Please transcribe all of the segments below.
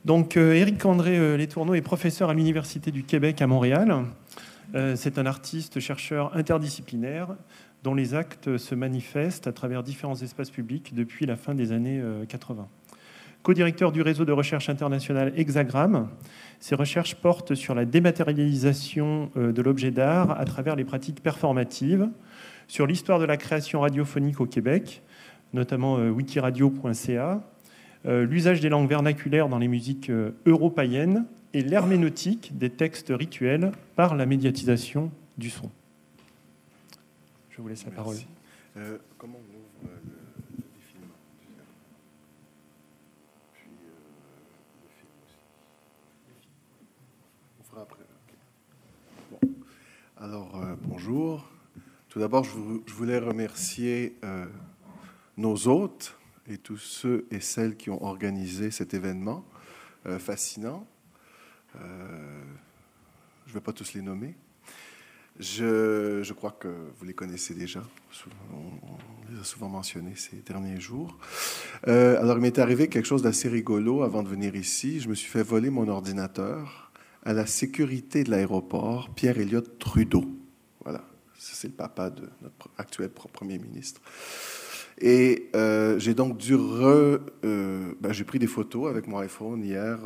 Donc, Éric André Letourneau est professeur à l'Université du Québec à Montréal. C'est un artiste, chercheur interdisciplinaire dont les actes se manifestent à travers différents espaces publics depuis la fin des années 80. Co-directeur du réseau de recherche internationale Hexagramme, ses recherches portent sur la dématérialisation de l'objet d'art à travers les pratiques performatives, sur l'histoire de la création radiophonique au Québec, notamment wikiradio.ca, l'usage des langues vernaculaires dans les musiques euro-païennes et l'herméneutique des textes rituels par la médiatisation du son. Je vous laisse la parole. Comment on ouvre le défilement? Puis le film aussi. On fera après. Okay. Bon. Alors, bonjour. Tout d'abord, je voulais remercier nos hôtes et tous ceux et celles qui ont organisé cet événement fascinant. Je ne vais pas tous les nommer. Je crois que vous les connaissez déjà. On les a souvent mentionnés ces derniers jours. Alors, il m'est arrivé quelque chose d'assez rigolo avant de venir ici. Je me suis fait voler mon ordinateur à la sécurité de l'aéroport, Pierre-Éliott Trudeau. Voilà, c'est le papa de notre actuel premier ministre. Et j'ai donc dû j'ai pris des photos avec mon iPhone hier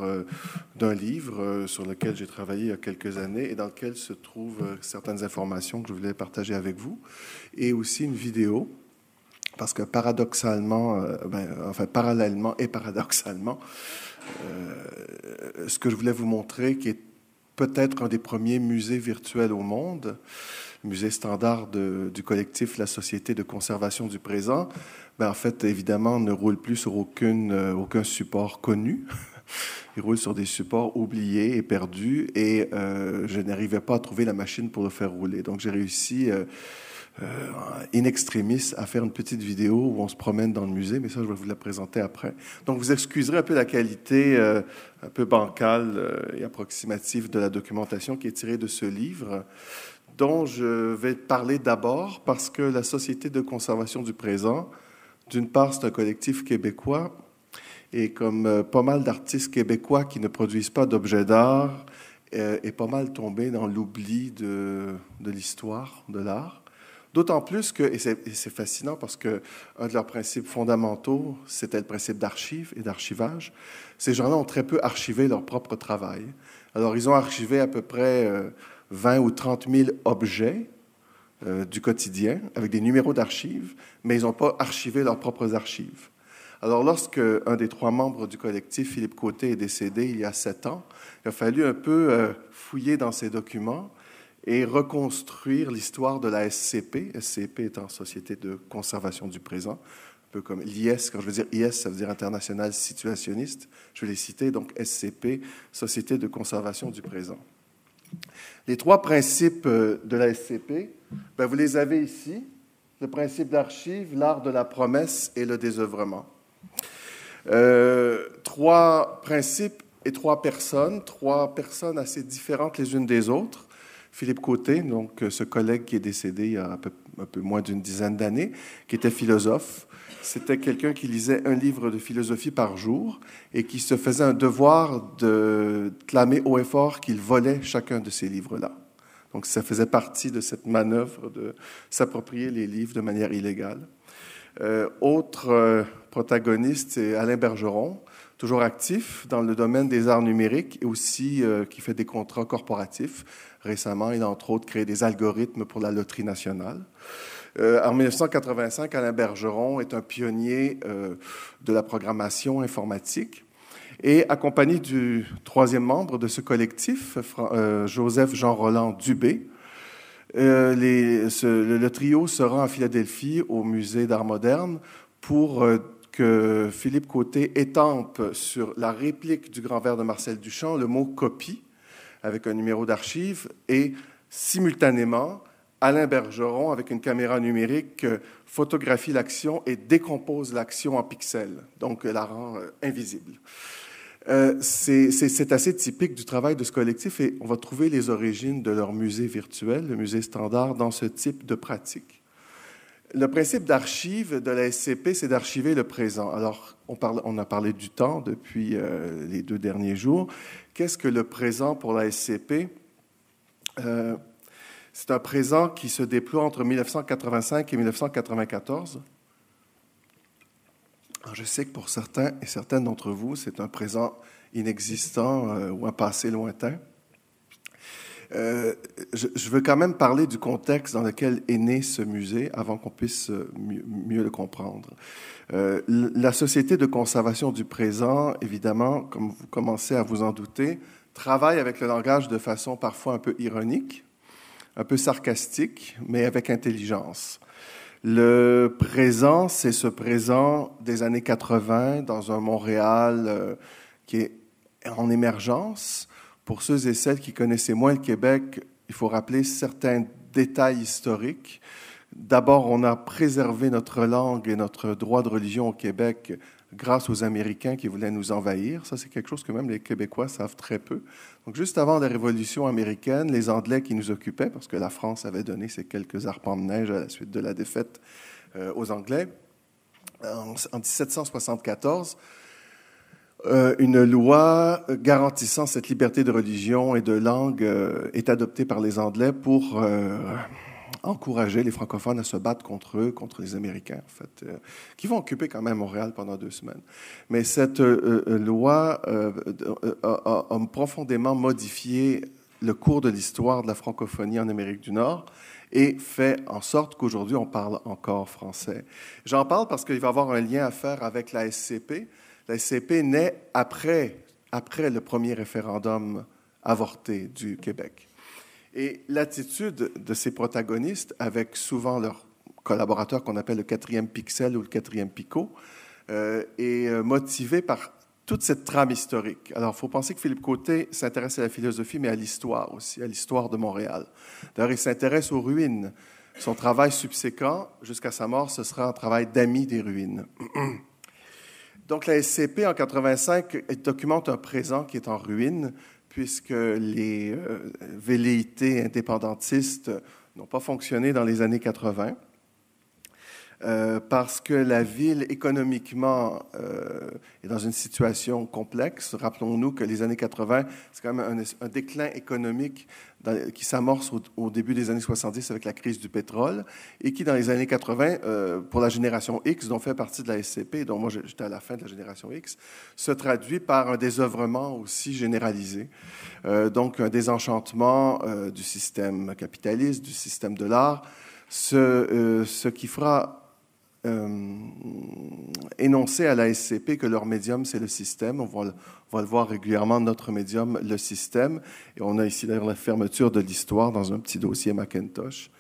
d'un livre sur lequel j'ai travaillé il y a quelques années et dans lequel se trouvent certaines informations que je voulais partager avec vous, et aussi une vidéo, parce que parallèlement et paradoxalement, ce que je voulais vous montrer, qui est peut-être un des premiers musées virtuels au monde, musée standard du collectif La Société de conservation du présent, en fait, évidemment, ne roule plus sur aucun support connu. Il roule sur des supports oubliés et perdus, et je n'arrivais pas à trouver la machine pour le faire rouler. Donc, j'ai réussi, in extremis, à faire une petite vidéo où on se promène dans le musée, mais ça, je vais vous la présenter après. Donc, vous excuserez un peu la qualité un peu bancale et approximative de la documentation qui est tirée de ce livre, dont je vais parler d'abord parce que la Société de conservation du présent, d'une part, c'est un collectif québécois, et comme pas mal d'artistes québécois qui ne produisent pas d'objets d'art, est pas mal tombé dans l'oubli de l'histoire de l'art. D'autant plus que, et c'est fascinant parce qu'un de leurs principes fondamentaux, c'était le principe d'archive et d'archivage. Ces gens-là ont très peu archivé leur propre travail. Alors, ils ont archivé à peu près 20 ou 30 000 objets du quotidien avec des numéros d'archives, mais ils n'ont pas archivé leurs propres archives. Alors, lorsque un des 3 membres du collectif, Philippe Côté, est décédé il y a 7 ans, il a fallu un peu fouiller dans ses documents et reconstruire l'histoire de la SCP, SCP étant Société de conservation du présent, un peu comme l'IS. Quand je veux dire IS, ça veut dire International Situationniste. Je vais les citer, donc SCP, Société de conservation du présent. Les 3 principes de la SCP, vous les avez ici. Le principe d'archive, l'art de la promesse et le désœuvrement. 3 principes et 3 personnes assez différentes les unes des autres. Philippe Côté, donc ce collègue qui est décédé il y a un peu moins d'une dizaine d'années, qui était philosophe. C'était quelqu'un qui lisait un livre de philosophie par jour et qui se faisait un devoir de clamer haut et fort qu'il volait chacun de ces livres-là. Donc, ça faisait partie de cette manœuvre de s'approprier les livres de manière illégale. Autre protagoniste, c'est Alain Bergeron, toujours actif dans le domaine des arts numériques et aussi qui fait des contrats corporatifs. Récemment, il a entre autres créé des algorithmes pour la loterie nationale. En 1985, Alain Bergeron est un pionnier de la programmation informatique. Et accompagné du 3e membre de ce collectif, Joseph Jean-Roland Dubé, le trio se rend à Philadelphie au Musée d'art moderne pour que Philippe Côté étampe sur la réplique du grand verre de Marcel Duchamp le mot « copie » avec un numéro d'archive, et simultanément, Alain Bergeron, avec une caméra numérique, photographie l'action et décompose l'action en pixels, donc la rend invisible. C'est assez typique du travail de ce collectif, et on va trouver les origines de leur musée virtuel, le musée standard, dans ce type de pratique. Le principe d'archive de la SCP, c'est d'archiver le présent. Alors, on a parlé du temps depuis les 2 derniers jours. Qu'est-ce que le présent pour la SCP? C'est un présent qui se déploie entre 1985 et 1994. Alors, je sais que pour certains et certaines d'entre vous, c'est un présent inexistant ou un passé lointain. Je veux quand même parler du contexte dans lequel est né ce musée avant qu'on puisse mieux le comprendre. La Société de conservation du présent, évidemment, comme vous commencez à vous en douter, travaille avec le langage de façon parfois un peu ironique, un peu sarcastique, mais avec intelligence. Le présent, c'est ce présent des années 80 dans un Montréal qui est en émergence. Pour ceux et celles qui connaissaient moins le Québec, il faut rappeler certains détails historiques. D'abord, on a préservé notre langue et notre droit de religion au Québec grâce aux Américains qui voulaient nous envahir. Ça, c'est quelque chose que même les Québécois savent très peu. Donc, juste avant la Révolution américaine, les Anglais qui nous occupaient, parce que la France avait donné ces quelques arpents de neige à la suite de la défaite aux Anglais, en 1774, une loi garantissant cette liberté de religion et de langue est adoptée par les Anglais pour encourager les francophones à se battre contre eux, contre les Américains, en fait, qui vont occuper quand même Montréal pendant 2 semaines. Mais cette loi a profondément modifié le cours de l'histoire de la francophonie en Amérique du Nord et fait en sorte qu'aujourd'hui, on parle encore français. J'en parle parce qu'il va y avoir un lien à faire avec la SCP. La SCP naît après le premier référendum avorté du Québec. Et l'attitude de ces protagonistes, avec souvent leurs collaborateurs qu'on appelle le 4e pixel ou le 4e picot, est motivée par toute cette trame historique. Alors, il faut penser que Philippe Côté s'intéresse à la philosophie, mais à l'histoire aussi, à l'histoire de Montréal. D'ailleurs, il s'intéresse aux ruines. Son travail subséquent, jusqu'à sa mort, ce sera un travail d'ami des ruines. Donc, la SCP, en 1985, documente un présent qui est en ruine, puisque les velléités indépendantistes n'ont pas fonctionné dans les années 80, parce que la ville, économiquement, est dans une situation complexe. Rappelons-nous que les années 80, c'est quand même un déclin économique qui s'amorce au début des années 70 avec la crise du pétrole et qui, dans les années 80, pour la génération X, dont fait partie de la SCP, dont moi j'étais à la fin de la génération X, se traduit par un désœuvrement aussi généralisé. Donc, un désenchantement du système capitaliste, du système de l'art, ce qui fera énoncer à la SCP que leur médium, c'est le système. On va le voir régulièrement, notre médium, le système. Et on a ici d'ailleurs la fermeture de l'histoire dans un petit dossier Macintosh.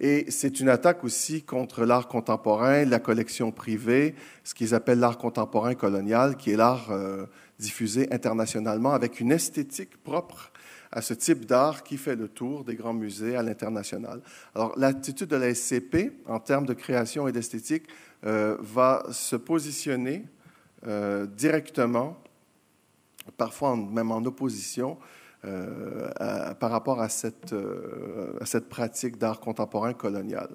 Et c'est une attaque aussi contre l'art contemporain, la collection privée, ce qu'ils appellent l'art contemporain colonial, qui est l'art diffusé internationalement avec une esthétique propre à ce type d'art qui fait le tour des grands musées à l'international. Alors, l'attitude de la SCP, en termes de création et d'esthétique, va se positionner directement, parfois même en opposition, par rapport à cette pratique d'art contemporain colonial.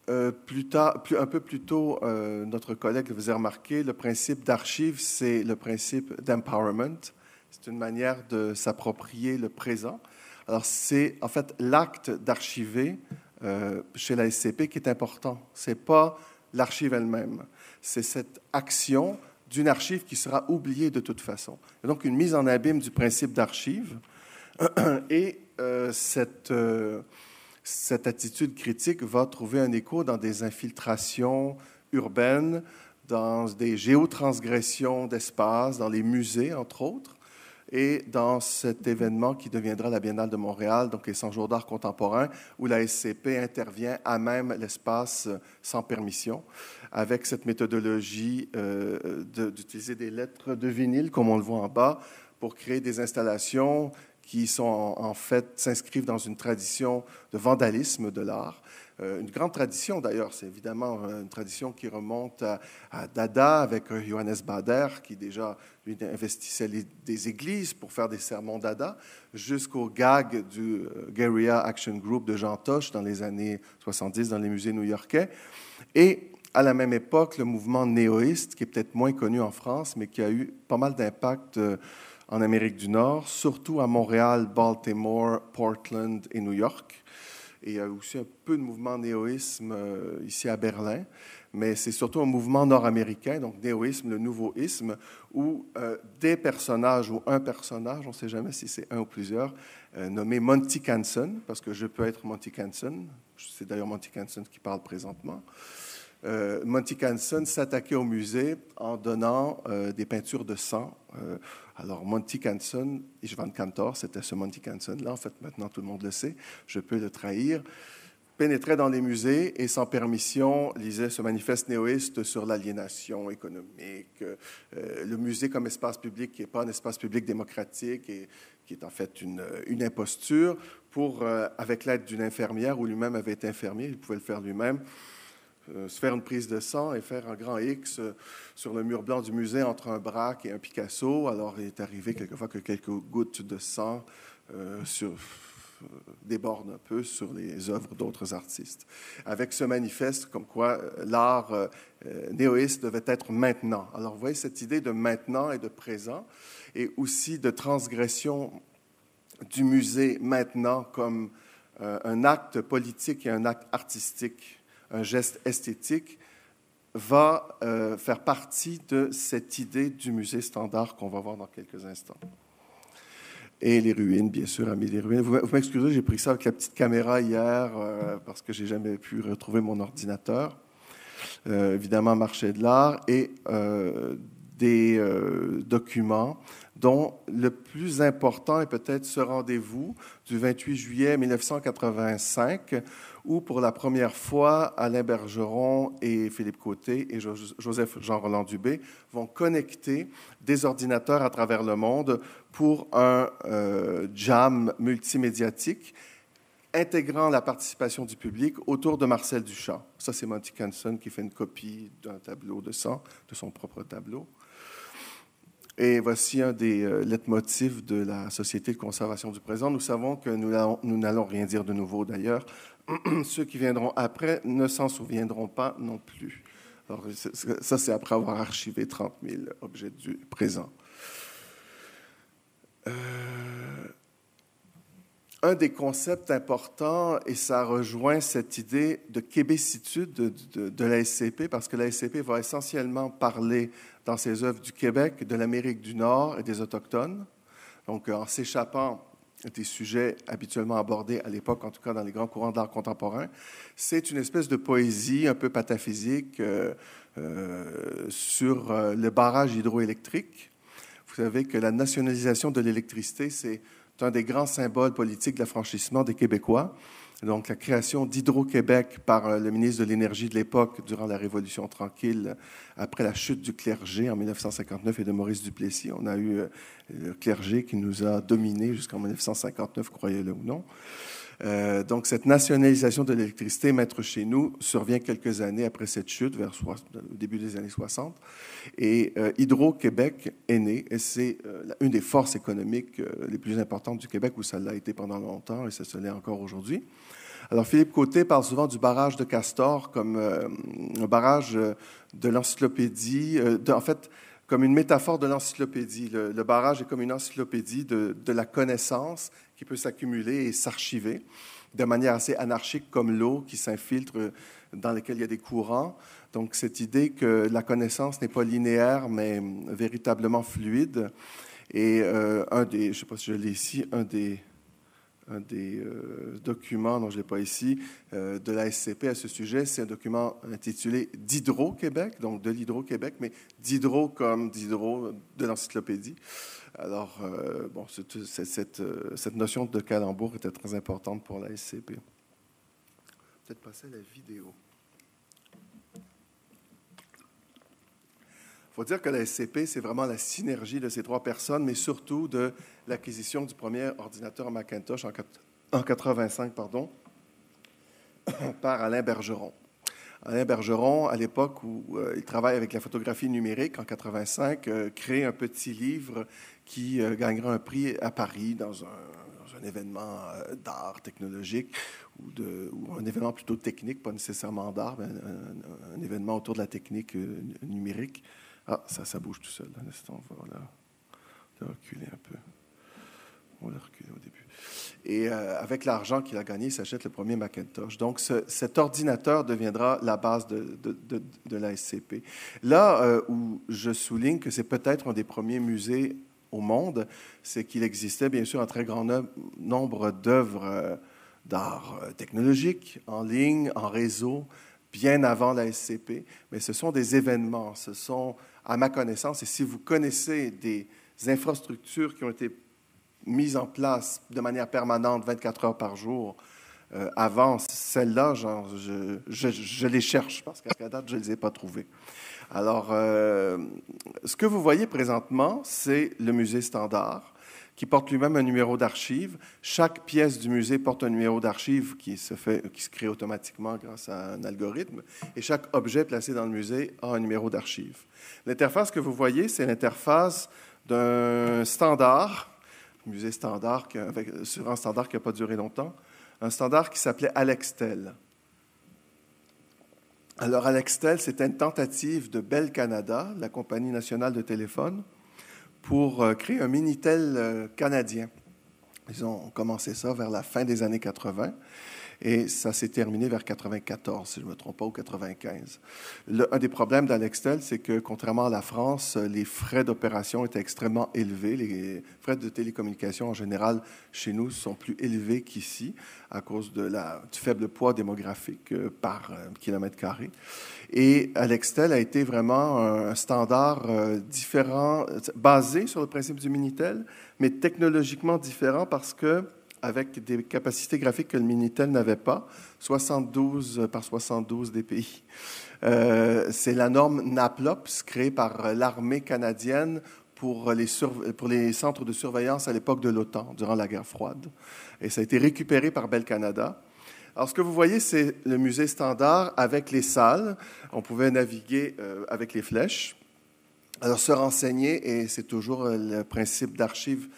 Un peu plus tôt, notre collègue le faisait remarquer, le principe d'archive, c'est le principe d'empowerment. C'est une manière de s'approprier le présent. Alors, c'est en fait l'acte d'archiver chez la SCP qui est important. Ce n'est pas l'archive elle-même. C'est cette action d'une archive qui sera oubliée de toute façon. Il y a donc une mise en abîme du principe d'archive et cette attitude critique va trouver un écho dans des infiltrations urbaines, dans des géotransgressions d'espace, dans les musées, entre autres, et dans cet événement qui deviendra la Biennale de Montréal, donc les 100 jours d'art contemporain, où la SCP intervient à même l'espace sans permission, avec cette méthodologie d'utiliser des lettres de vinyle, comme on le voit en bas, pour créer des installations qui sont en fait s'inscrivent dans une tradition de vandalisme de l'art. une grande tradition d'ailleurs. C'est évidemment une tradition qui remonte à Dada avec Johannes Bader, qui déjà lui investissait des églises pour faire des sermons Dada, jusqu'au gag du Guerrilla Action Group de Jean Toche dans les années 70 dans les musées new-yorkais. Et à la même époque, le mouvement néoïste, qui est peut-être moins connu en France, mais qui a eu pas mal d'impact en Amérique du Nord, surtout à Montréal, Baltimore, Portland et New York. Et il y a aussi un peu de mouvement néoïsme ici à Berlin, mais c'est surtout un mouvement nord-américain, donc néoïsme, le nouveau-isme, où des personnages ou un personnage, on ne sait jamais si c'est un ou plusieurs, nommé Monty Canson, parce que je peux être Monty Canson, c'est d'ailleurs Monty Canson qui parle présentement. Monty Canson s'attaquait au musée en donnant des peintures de sang. Alors, Monty Canson, Istvan Kantor, c'était ce Monty Canson-là. En fait, maintenant, tout le monde le sait. Je peux le trahir. Pénétrait dans les musées et, sans permission, lisait ce manifeste néoïste sur l'aliénation économique, le musée comme espace public qui n'est pas un espace public démocratique et qui est en fait une imposture pour, avec l'aide d'une infirmière, où lui-même avait été infirmier, il pouvait le faire lui-même, se faire une prise de sang et faire un grand X sur le mur blanc du musée entre un Braque et un Picasso. Alors, il est arrivé quelquefois que quelques gouttes de sang débordent un peu sur les œuvres d'autres artistes. Avec ce manifeste, comme quoi l'art néoïste devait être maintenant. Alors, vous voyez cette idée de maintenant et de présent, et aussi de transgression du musée maintenant comme un acte politique et un acte artistique, un geste esthétique, va faire partie de cette idée du musée standard qu'on va voir dans quelques instants. Et les ruines, bien sûr, amis les ruines. Vous m'excusez, j'ai pris ça avec la petite caméra hier parce que je n'ai jamais pu retrouver mon ordinateur. Évidemment, marché de l'art et des documents dont le plus important est peut-être ce rendez-vous du 28 juillet 1985, où pour la première fois, Alain Bergeron et Philippe Côté et Joseph Jean-Roland Dubé vont connecter des ordinateurs à travers le monde pour un jam multimédiatique intégrant la participation du public autour de Marcel Duchamp. Ça, c'est Monty Canson qui fait une copie d'un tableau de sang, de son propre tableau. Et voici un des leitmotifs de la Société de conservation du présent. Nous savons que nous n'allons rien dire de nouveau d'ailleurs. Ceux qui viendront après ne s'en souviendront pas non plus. Alors, ça, c'est après avoir archivé 30 000 objets du présent. Un des concepts importants, et ça rejoint cette idée de québécitude de la SCP, parce que la SCP va essentiellement parler dans ses œuvres du Québec, de l'Amérique du Nord et des Autochtones. Donc, en s'échappant des sujets habituellement abordés à l'époque, en tout cas dans les grands courants de l'art contemporain, c'est une espèce de poésie un peu pataphysique sur le barrage hydroélectrique. Vous savez que la nationalisation de l'électricité, c'est un des grands symboles politiques de l'affranchissement des Québécois. Donc, la création d'Hydro-Québec par le ministre de l'Énergie de l'époque durant la Révolution tranquille, après la chute du clergé en 1959 et de Maurice Duplessis. On a eu le clergé qui nous a dominés jusqu'en 1959, croyez-le ou non. Donc, cette nationalisation de l'électricité, maître chez nous, survient quelques années après cette chute, vers le début des années 60. Et Hydro-Québec est né, et c'est une des forces économiques les plus importantes du Québec, où ça l'a été pendant longtemps, et ça se l'est encore aujourd'hui. Alors, Philippe Côté parle souvent du barrage de Castor comme un barrage de l'encyclopédie, en fait, comme une métaphore de l'encyclopédie. Le barrage est comme une encyclopédie de la connaissance qui peut s'accumuler et s'archiver de manière assez anarchique, comme l'eau qui s'infiltre, dans laquelle il y a des courants. Donc, cette idée que la connaissance n'est pas linéaire, mais véritablement fluide. Et je ne sais pas si je l'ai ici, un des documents, dont je ne l'ai pas ici, de la SCP à ce sujet, c'est un document intitulé d'Hydro-Québec, donc de l'Hydro-Québec, mais d'hydro comme d'hydro de l'encyclopédie. Alors, bon, cette notion de calembour était très importante pour la SCP. Peut-être passer à la vidéo. Il faut dire que la SCP, c'est vraiment la synergie de ces trois personnes, mais surtout de l'acquisition du premier ordinateur Macintosh en 1985, par Alain Bergeron. Alain Bergeron, à l'époque où il travaille avec la photographie numérique, en 85, crée un petit livre qui gagnera un prix à Paris dans un événement d'art technologique ou un événement plutôt technique, pas nécessairement d'art, mais un événement autour de la technique numérique. Ah, ça bouge tout seul. Un instant, on va reculer un peu. On l'a reculé au début. Et avec l'argent qu'il a gagné, il s'achète le premier Macintosh. Donc, cet ordinateur deviendra la base de la SCP. Là où je souligne que c'est peut-être un des premiers musées au monde, c'est qu'il existait bien sûr un très grand nombre d'œuvres d'art technologique, en ligne, en réseau, bien avant la SCP. Mais ce sont des événements, ce sont, à ma connaissance, et si vous connaissez des infrastructures qui ont été mise en place de manière permanente, 24 heures par jour. Avant celle-là, je les cherche parce qu'à date, je ne les ai pas trouvées. Alors, ce que vous voyez présentement, c'est le musée Standard qui porte lui-même un numéro d'archive. Chaque pièce du musée porte un numéro d'archive qui se crée automatiquement grâce à un algorithme. Et chaque objet placé dans le musée a un numéro d'archive. L'interface que vous voyez, c'est l'interface d'un standard, musée Standard, sur un standard qui n'a pas duré longtemps, un standard qui s'appelait Alextel. Alors, Alextel, c'était une tentative de Bell Canada, la compagnie nationale de téléphone, pour créer un Minitel canadien. Ils ont commencé ça vers la fin des années 80 et ça s'est terminé vers 94, si je ne me trompe pas, ou 95. Un des problèmes d'Alextel, c'est que, contrairement à la France, les frais d'opération étaient extrêmement élevés. Les frais de télécommunication, en général, chez nous, sont plus élevés qu'ici à cause du faible poids démographique par kilomètre carré. Et Alextel a été vraiment un standard différent, basé sur le principe du Minitel, mais technologiquement différent parce que avec des capacités graphiques que le Minitel n'avait pas, 72 par 72 dpi. C'est la norme NAPLOPS créée par l'armée canadienne pour les centres de surveillance à l'époque de l'OTAN, durant la guerre froide. Et ça a été récupéré par Bell Canada. Alors, ce que vous voyez, c'est le musée Standard avec les salles. On pouvait naviguer avec les flèches. Alors, se renseigner, et c'est toujours le principe d'archives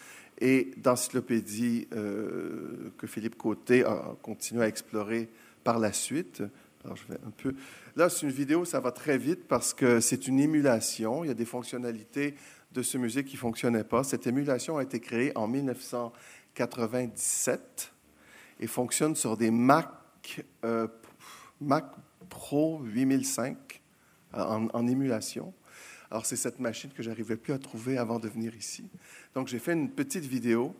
et d'encyclopédie que Philippe Côté a continué à explorer par la suite. Alors, je vais un peu... Là, c'est une vidéo, ça va très vite parce que c'est une émulation. Il y a des fonctionnalités de ce musée qui ne fonctionnaient pas. Cette émulation a été créée en 1997 et fonctionne sur des Mac Pro 8005 en émulation. Alors, c'est cette machine que je n'arrivais plus à trouver avant de venir ici. Donc, j'ai fait une petite vidéo.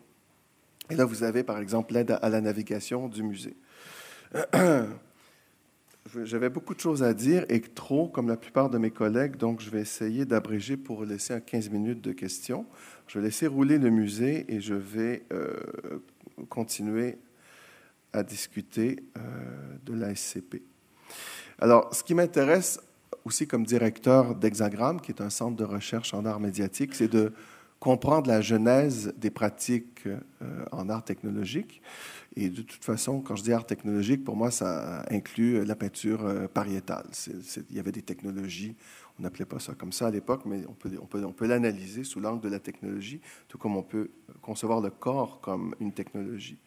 Et là, vous avez, par exemple, l'aide à la navigation du musée. J'avais beaucoup de choses à dire et trop, comme la plupart de mes collègues, donc je vais essayer d'abréger pour laisser 15 minutes de questions. Je vais laisser rouler le musée et je vais continuer à discuter de la SCP. Alors, ce qui m'intéresse aussi comme directeur d'Hexagramme, qui est un centre de recherche en art médiatique, c'est de comprendre la genèse des pratiques en art technologique. Et de toute façon, quand je dis art technologique, pour moi, ça inclut la peinture pariétale. Il y avait des technologies, on n'appelait pas ça comme ça à l'époque, mais on peut l'analyser sous l'angle de la technologie, tout comme on peut concevoir le corps comme une technologie.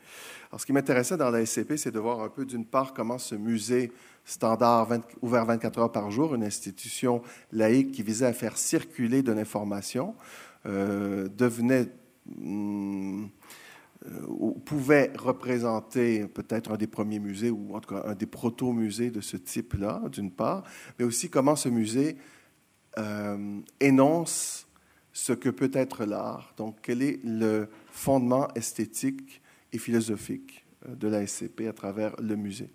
Alors, ce qui m'intéressait dans la SCP, c'est de voir un peu, d'une part, comment ce musée Standard, ouvert 24 heures par jour, une institution laïque qui visait à faire circuler de l'information, devenait... pouvait représenter peut-être un des premiers musées, ou en tout cas un des proto-musées de ce type-là, d'une part, mais aussi comment ce musée énonce ce que peut être l'art. Donc, quel est le fondement esthétique et philosophique de la SCP à travers le musée.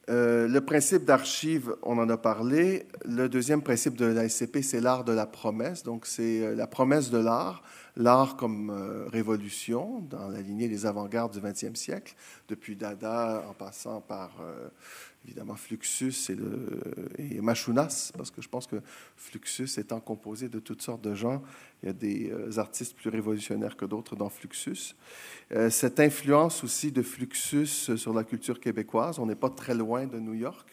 Le principe d'archive, on en a parlé. Le deuxième principe de la SCP, c'est l'art de la promesse. Donc, c'est la promesse de l'art. L'art comme révolution dans la lignée des avant-gardes du XXe siècle, depuis Dada en passant par évidemment Fluxus et Machunas, parce que je pense que Fluxus étant composé de toutes sortes de gens, il y a des artistes plus révolutionnaires que d'autres dans Fluxus. Cette influence aussi de Fluxus sur la culture québécoise, on n'est pas très loin de New York.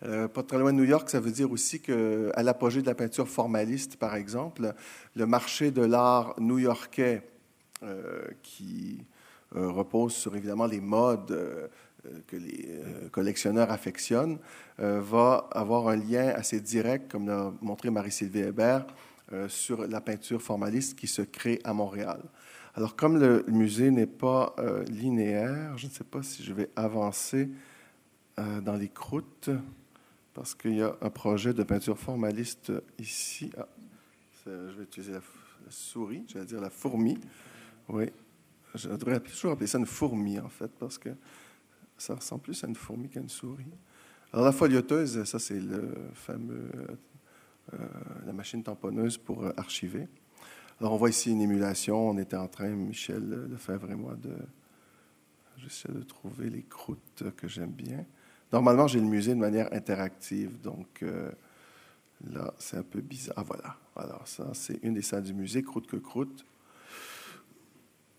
Pas très loin de New York, ça veut dire aussi qu'à l'apogée de la peinture formaliste, par exemple, le marché de l'art new-yorkais qui repose sur évidemment les modes que les collectionneurs affectionnent, va avoir un lien assez direct, comme l'a montré Marie-Sylvie Hébert, sur la peinture formaliste qui se crée à Montréal. Alors, comme le musée n'est pas linéaire, je ne sais pas si je vais avancer dans les croûtes, parce qu'il y a un projet de peinture formaliste ici. Ah, je vais utiliser la souris, j'allais dire la fourmi. Oui, je devrais toujours appeler ça une fourmi, en fait, parce que ça ressemble plus à une fourmi qu'à une souris. Alors, la folioteuse, ça, c'est le fameux, la machine tamponneuse pour archiver. Alors, on voit ici une émulation. On était en train, Michel Lefebvre et moi, j'essaie de trouver les croûtes que j'aime bien. Normalement, j'ai le musée de manière interactive, donc là, c'est un peu bizarre. Ah, voilà. Alors, ça, c'est une des salles du musée, Croûte que Croûte,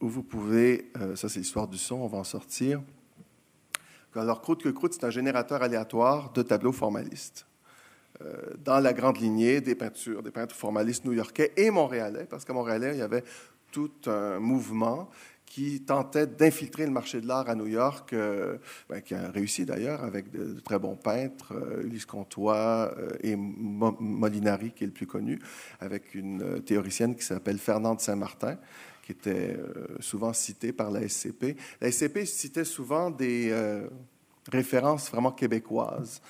où vous pouvez, ça, c'est l'histoire du son, on va en sortir. Alors, Croûte que Croûte, c'est un générateur aléatoire de tableaux formalistes. Dans la grande lignée des peintres formalistes new-yorkais et montréalais, parce qu'à Montréal, il y avait tout un mouvement qui tentait d'infiltrer le marché de l'art à New York, qui a réussi d'ailleurs avec de très bons peintres, Ulysse Comtois et Molinari, qui est le plus connu, avec une théoricienne qui s'appelle Fernande Saint-Martin, qui était souvent citée par la SCP. La SCP citait souvent des références vraiment québécoises.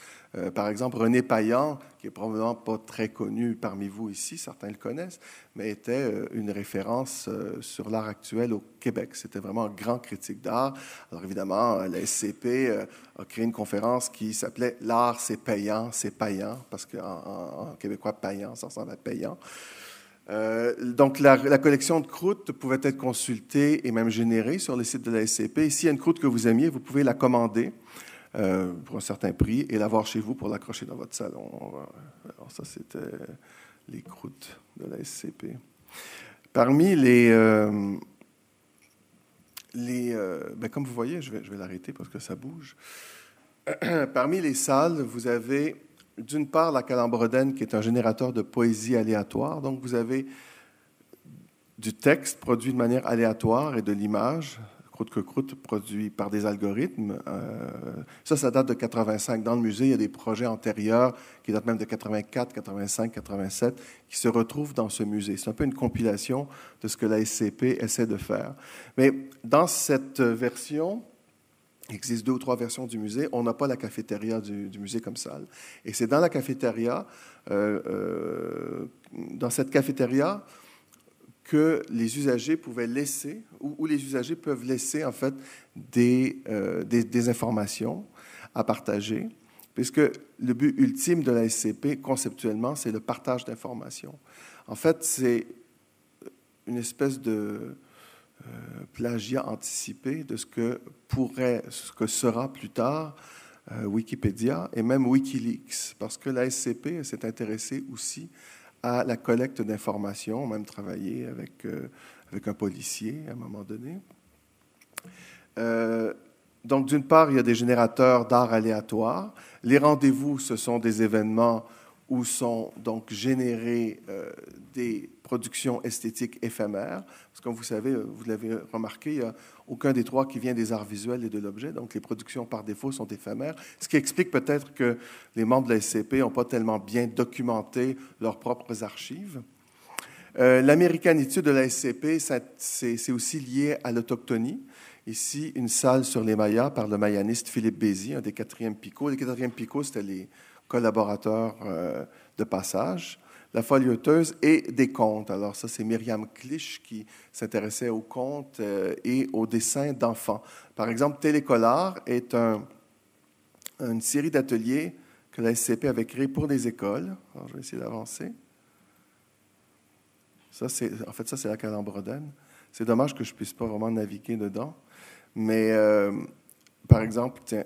Par exemple, René Payan, qui est probablement pas très connu parmi vous ici, certains le connaissent, mais était une référence sur l'art actuel au Québec. C'était vraiment un grand critique d'art. Alors évidemment, la SCP a créé une conférence qui s'appelait « L'art, c'est payant, c'est paillant », parce qu'en québécois, paillant, ça ressemble à payant. Donc, la collection de croûtes pouvait être consultée et même générée sur le site de la SCP. Et s'il y a une croûte que vous aimiez, vous pouvez la commander pour un certain prix et l'avoir chez vous pour l'accrocher dans votre salon. Alors ça, c'était les croûtes de la SCP. Parmi comme vous voyez, je vais l'arrêter parce que ça bouge. Parmi les salles, vous avez d'une part la Calembredaine, qui est un générateur de poésie aléatoire. Donc, vous avez du texte produit de manière aléatoire et de l'image, croûte que croûte, produit par des algorithmes. Ça date de 85. Dans le musée, il y a des projets antérieurs qui datent même de 84, 85, 87, qui se retrouvent dans ce musée. C'est un peu une compilation de ce que la SCP essaie de faire. Mais dans cette version, il existe 2 ou 3 versions du musée. On n'a pas la cafétéria du musée comme salle. Et c'est dans la cafétéria, dans cette cafétéria, que les usagers pouvaient laisser, ou les usagers peuvent laisser en fait des informations à partager, puisque le but ultime de la SCP, conceptuellement, c'est le partage d'informations. En fait, c'est une espèce de plagiat anticipé de ce que sera plus tard Wikipédia et même Wikileaks, parce que la SCP s'est intéressée aussi à la collecte d'informations, même travaillé avec un policier à un moment donné. Donc, d'une part, il y a des générateurs d'art aléatoires. Les rendez-vous, ce sont des événements où sont donc générées des productions esthétiques éphémères. Parce que, comme vous savez, vous l'avez remarqué, il n'y a aucun des 3 qui vient des arts visuels et de l'objet. Donc, les productions, par défaut, sont éphémères. Ce qui explique peut-être que les membres de la SCP n'ont pas tellement bien documenté leurs propres archives. L'américanitude de la SCP, c'est aussi lié à l'autochtonie. Ici, une salle sur les Mayas par le mayaniste Philippe Bézi, un des 4e Picots. Les 4e Picots, c'était les collaborateurs de passage, la folioteuse et des contes. Alors ça, c'est Myriam Clich qui s'intéressait aux contes et aux dessins d'enfants. Par exemple, Télécolore est une série d'ateliers que la SCP avait créé pour les écoles. Alors, je vais essayer d'avancer. Ça, c'est la Calembredaine. C'est dommage que je ne puisse pas vraiment naviguer dedans. Mais, par exemple, tiens,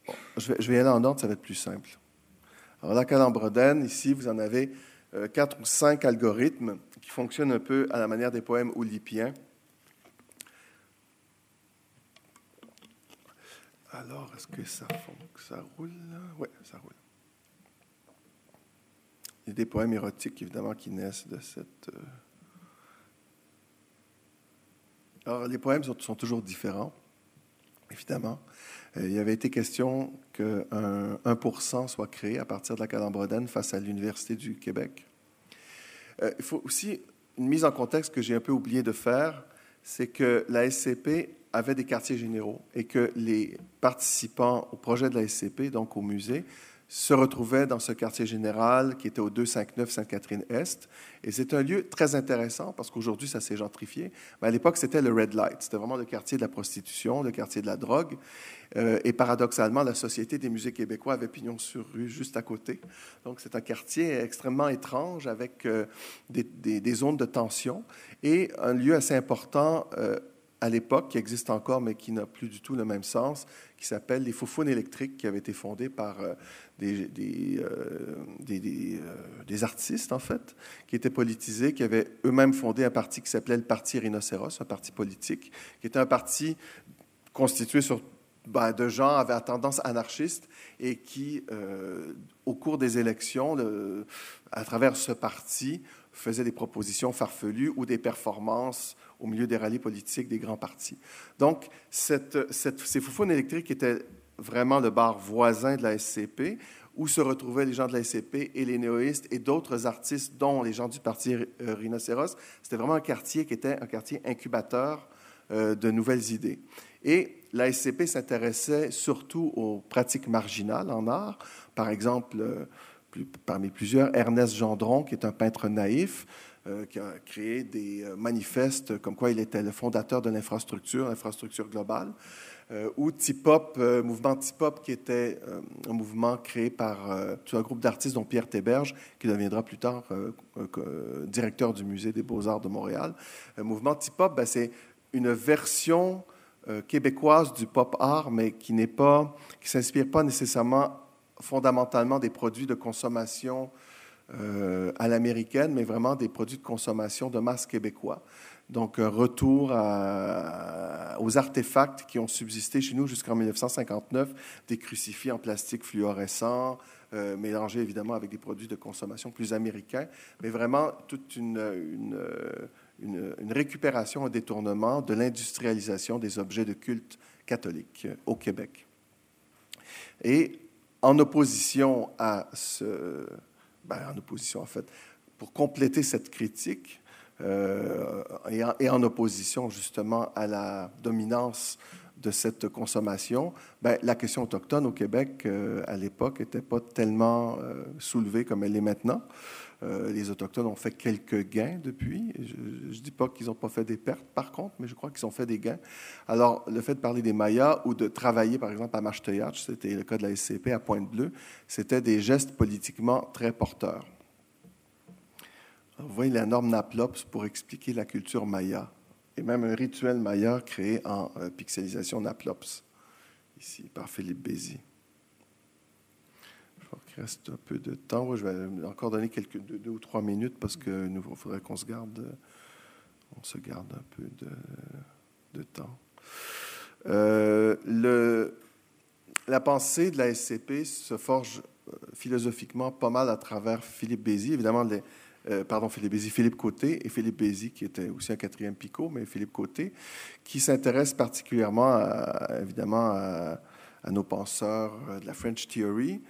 Bon, je vais y aller en ordre, ça va être plus simple. Alors, la Calandre-Oden, ici, vous en avez 4 ou 5 algorithmes qui fonctionnent un peu à la manière des poèmes oulipiens. Alors, est-ce que ça roule? Oui, ça roule. Il y a des poèmes érotiques, évidemment, qui naissent de cette... Alors, les poèmes sont toujours différents, évidemment. Il avait été question qu'un 1% soit créé à partir de la Calandre-Oden face à l'Université du Québec. Il faut aussi une mise en contexte que j'ai un peu oublié de faire, c'est que la SCP avait des quartiers généraux et que les participants au projet de la SCP, donc au musée, se retrouvaient dans ce quartier général qui était au 259 Sainte-Catherine-Est. Et c'est un lieu très intéressant parce qu'aujourd'hui, ça s'est gentrifié. Mais à l'époque, c'était le Red Light. C'était vraiment le quartier de la prostitution, le quartier de la drogue. Et paradoxalement, la Société des musées québécois avait pignon sur rue juste à côté. Donc, c'est un quartier extrêmement étrange avec des zones de tension et un lieu assez important à l'époque, qui existe encore, mais qui n'a plus du tout le même sens, qui s'appelle les Foufounes électriques, qui avait été fondé par des artistes, en fait, qui étaient politisés, qui avaient eux-mêmes fondé un parti qui s'appelait le Parti Rhinocéros, un parti politique, qui était un parti constitué de gens à tendance anarchiste et qui, au cours des élections, à travers ce parti, faisait des propositions farfelues ou des performances au milieu des rallyes politiques des grands partis. Donc, ces Foufounes électriques étaient vraiment le bar voisin de la SCP, où se retrouvaient les gens de la SCP et les néoïstes et d'autres artistes, dont les gens du Parti Rhinocéros. C'était vraiment un quartier qui était un quartier incubateur de nouvelles idées. Et la SCP s'intéressait surtout aux pratiques marginales en art. Par exemple, parmi plusieurs, Ernest Gendron, qui est un peintre naïf, qui a créé des manifestes comme quoi il était le fondateur de l'infrastructure globale, ou T-Pop, mouvement T-Pop, qui était un mouvement créé par un groupe d'artistes, dont Pierre Théberge, qui deviendra plus tard directeur du Musée des Beaux-Arts de Montréal. Le mouvement T-Pop, c'est une version québécoise du pop art, mais qui s'inspire pas nécessairement fondamentalement des produits de consommation à l'américaine, mais vraiment des produits de consommation de masse québécois. Donc, un retour aux artefacts qui ont subsisté chez nous jusqu'en 1959, des crucifix en plastique fluorescent, mélangés évidemment avec des produits de consommation plus américains, mais vraiment toute une récupération, un détournement de l'industrialisation des objets de culte catholiques au Québec. Et en opposition à en opposition, en fait, pour compléter cette critique, et en opposition justement à la dominance de cette consommation, la question autochtone au Québec, à l'époque, n'était pas tellement soulevée comme elle est maintenant. Les Autochtones ont fait quelques gains depuis. Je ne dis pas qu'ils n'ont pas fait des pertes, par contre, mais je crois qu'ils ont fait des gains. Alors, le fait de parler des Mayas ou de travailler, par exemple, à Mashteuiatsh, c'était le cas de la SCP à Pointe-Bleue, c'était des gestes politiquement très porteurs. Alors, vous voyez la norme Naplops pour expliquer la culture maya, et même un rituel maya créé en pixelisation Naplops, ici, par Philippe Bézi. Il reste un peu de temps. Je vais encore donner 2 ou 3 minutes parce qu'il faudrait qu'on se garde un peu de temps. La pensée de la SCP se forge philosophiquement pas mal à travers Philippe Bézi, évidemment, Philippe Côté et Philippe Bézi, qui était aussi un 4e picot, mais Philippe Côté, qui s'intéresse particulièrement, évidemment, à nos penseurs de la French Theory,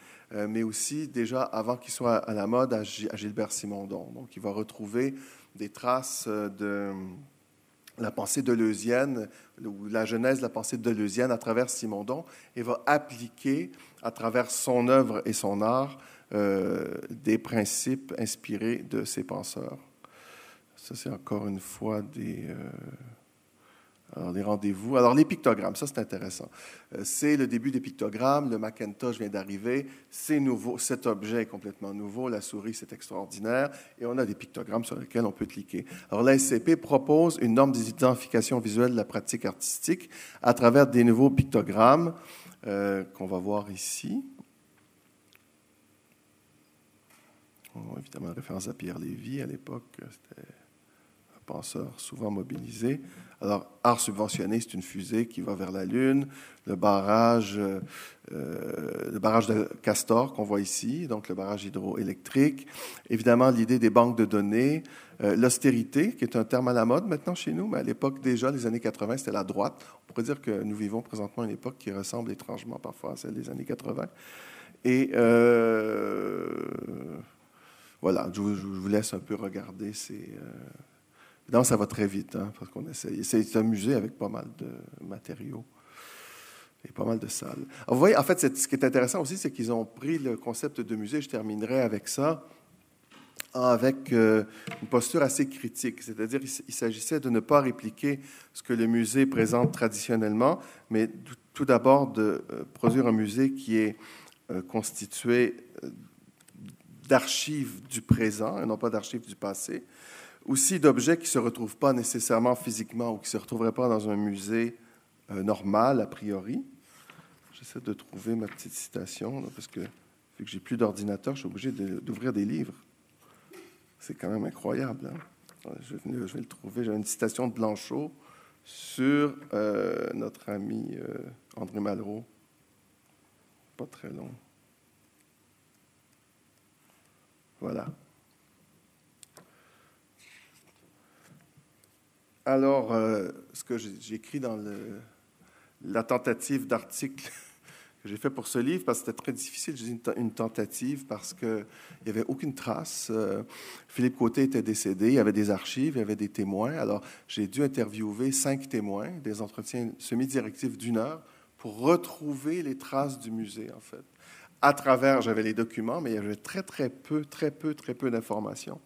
mais aussi déjà avant qu'il soit à la mode à Gilbert Simondon. Donc, il va retrouver des traces de la pensée deleuzienne, ou la genèse de la pensée deleuzienne à travers Simondon, et va appliquer à travers son œuvre et son art des principes inspirés de ces penseurs. Ça, c'est encore une fois des rendez-vous. Alors, les pictogrammes, ça, c'est intéressant. C'est le début des pictogrammes. Le Macintosh vient d'arriver. C'est nouveau. Cet objet est complètement nouveau. La souris, c'est extraordinaire. Et on a des pictogrammes sur lesquels on peut cliquer. Alors, la SCP propose une norme d'identification visuelle de la pratique artistique à travers des nouveaux pictogrammes qu'on va voir ici. Évidemment, référence à Pierre Lévy à l'époque, c'était un penseur souvent mobilisé. Alors, art subventionné, c'est une fusée qui va vers la Lune. Le barrage de Castor qu'on voit ici, donc le barrage hydroélectrique. Évidemment, l'idée des banques de données. L'austérité, qui est un terme à la mode maintenant chez nous, mais à l'époque déjà, les années 80, c'était la droite. On pourrait dire que nous vivons présentement une époque qui ressemble étrangement parfois à celle des années 80. Et voilà, je vous laisse un peu regarder ces... Évidemment, ça va très vite, hein, parce qu'on essaie de s'amuser avec pas mal de matériaux et pas mal de salles. Alors, vous voyez, en fait, ce qui est intéressant aussi, c'est qu'ils ont pris le concept de musée, je terminerai avec ça, avec une posture assez critique. C'est-à-dire qu'il s'agissait de ne pas répliquer ce que le musée présente traditionnellement, mais tout d'abord de produire un musée qui est constitué d'archives du présent et non pas d'archives du passé, aussi d'objets qui ne se retrouvent pas nécessairement physiquement ou qui ne se retrouveraient pas dans un musée normal, a priori. J'essaie de trouver ma petite citation, là, parce que vu que j'ai plus d'ordinateur, je suis obligé d'ouvrir des livres. C'est quand même incroyable. Hein? Je vais le trouver. J'ai une citation de Blanchot sur notre ami André Malraux. Pas très long. Voilà. Alors, ce que j'ai écrit dans la tentative d'article que j'ai fait pour ce livre, parce que c'était très difficile, j'ai dit une tentative parce qu'il n'y avait aucune trace. Philippe Côté était décédé, il y avait des archives, il y avait des témoins. Alors, j'ai dû interviewer 5 témoins, des entretiens semi-directifs d'1 heure, pour retrouver les traces du musée, en fait. À travers, j'avais les documents, mais il y avait très peu d'informations.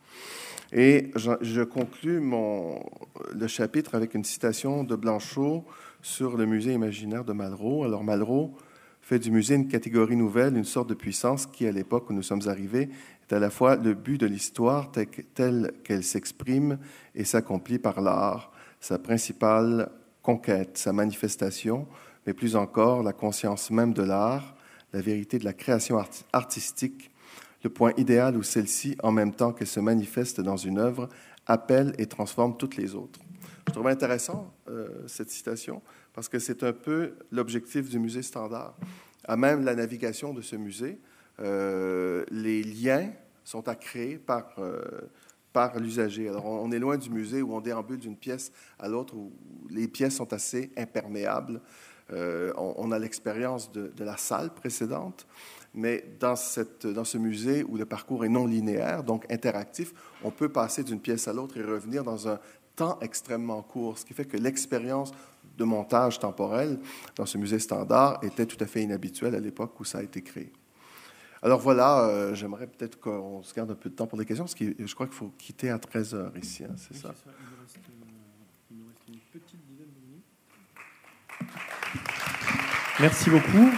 Et je conclus le chapitre avec une citation de Blanchot sur le musée imaginaire de Malraux. Alors, Malraux fait du musée une catégorie nouvelle, une sorte de puissance qui, à l'époque où nous sommes arrivés, est à la fois le but de l'histoire telle qu'elle s'exprime et s'accomplit par l'art, sa principale conquête, sa manifestation, mais plus encore la conscience même de l'art, la vérité de la création artistique, le point idéal où celle-ci, en même temps qu'elle se manifeste dans une œuvre, appelle et transforme toutes les autres. Je trouve intéressant cette citation parce que c'est un peu l'objectif du musée Standard. À même la navigation de ce musée, les liens sont à créer par l'usager. Alors, on est loin du musée où on déambule d'une pièce à l'autre, où les pièces sont assez imperméables. On a l'expérience de la salle précédente, mais dans ce musée où le parcours est non linéaire, donc interactif, on peut passer d'une pièce à l'autre et revenir dans un temps extrêmement court, ce qui fait que l'expérience de montage temporel dans ce musée Standard était tout à fait inhabituelle à l'époque où ça a été créé. Alors voilà, j'aimerais peut-être qu'on se garde un peu de temps pour des questions, parce que je crois qu'il faut quitter à 13h ici, hein, c'est ça? Il nous reste une petite dizaine de minutes. Merci beaucoup.